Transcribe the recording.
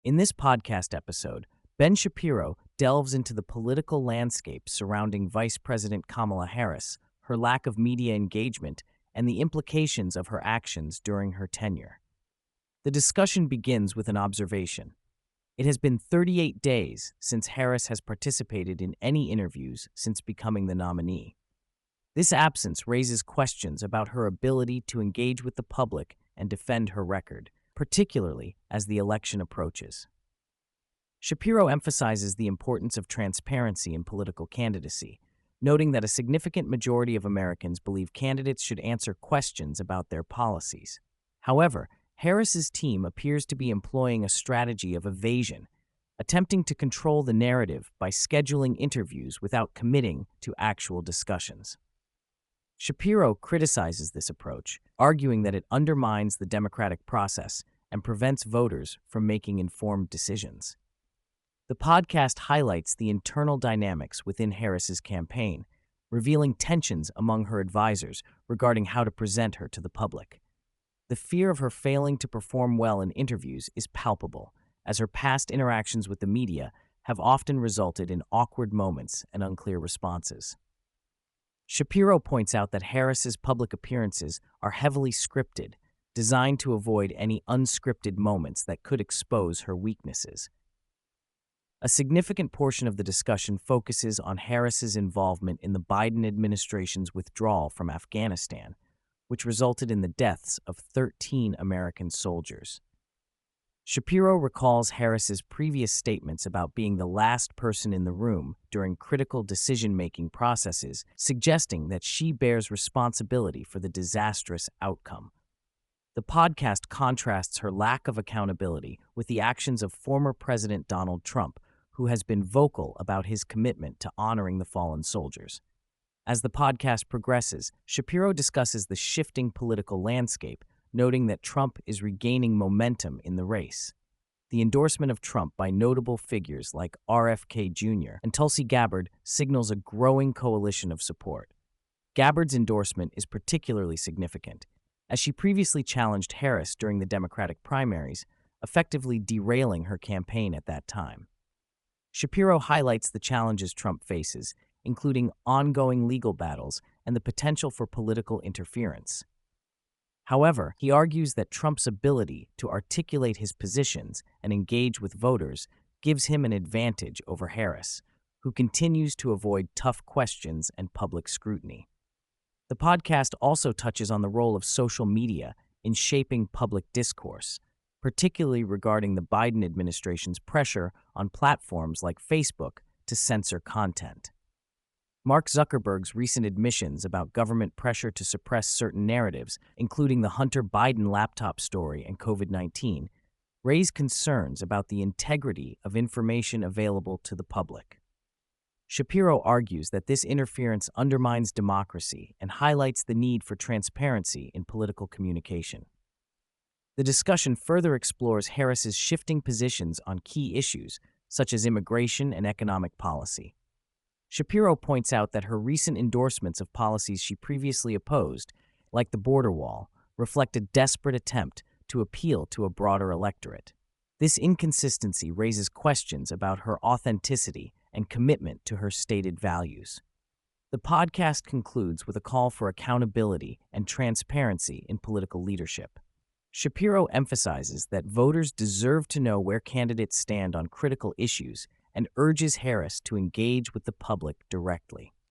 In this podcast episode, Ben Shapiro delves into the political landscape surrounding Vice President Kamala Harris, her lack of media engagement, and the implications of her actions during her tenure. The discussion begins with an observation. It has been 38 days since Harris has participated in any interviews since becoming the nominee. This absence raises questions about her ability to engage with the public and defend her record, particularly as the election approaches. Shapiro emphasizes the importance of transparency in political candidacy, noting that a significant majority of Americans believe candidates should answer questions about their policies. However, Harris's team appears to be employing a strategy of evasion, attempting to control the narrative by scheduling interviews without committing to actual discussions. Shapiro criticizes this approach, arguing that it undermines the democratic process and prevents voters from making informed decisions. The podcast highlights the internal dynamics within Harris's campaign, revealing tensions among her advisors regarding how to present her to the public. The fear of her failing to perform well in interviews is palpable, as her past interactions with the media have often resulted in awkward moments and unclear responses. Shapiro points out that Harris's public appearances are heavily scripted, designed to avoid any unscripted moments that could expose her weaknesses. A significant portion of the discussion focuses on Harris's involvement in the Biden administration's withdrawal from Afghanistan, which resulted in the deaths of 13 American soldiers. Shapiro recalls Harris's previous statements about being the last person in the room during critical decision-making processes, suggesting that she bears responsibility for the disastrous outcome. The podcast contrasts her lack of accountability with the actions of former President Donald Trump, who has been vocal about his commitment to honoring the fallen soldiers. As the podcast progresses, Shapiro discusses the shifting political landscape, noting that Trump is regaining momentum in the race. The endorsement of Trump by notable figures like RFK Jr. and Tulsi Gabbard signals a growing coalition of support. Gabbard's endorsement is particularly significant, as she previously challenged Harris during the Democratic primaries, effectively derailing her campaign at that time. Shapiro highlights the challenges Trump faces, including ongoing legal battles and the potential for political interference. However, he argues that Trump's ability to articulate his positions and engage with voters gives him an advantage over Harris, who continues to avoid tough questions and public scrutiny. The podcast also touches on the role of social media in shaping public discourse, particularly regarding the Biden administration's pressure on platforms like Facebook to censor content. Mark Zuckerberg's recent admissions about government pressure to suppress certain narratives, including the Hunter Biden laptop story and COVID-19, raise concerns about the integrity of information available to the public. Shapiro argues that this interference undermines democracy and highlights the need for transparency in political communication. The discussion further explores Harris's shifting positions on key issues, such as immigration and economic policy. Shapiro points out that her recent endorsements of policies she previously opposed, like the border wall, reflect a desperate attempt to appeal to a broader electorate. This inconsistency raises questions about her authenticity and commitment to her stated values. The podcast concludes with a call for accountability and transparency in political leadership. Shapiro emphasizes that voters deserve to know where candidates stand on critical issues and urges Harris to engage with the public directly.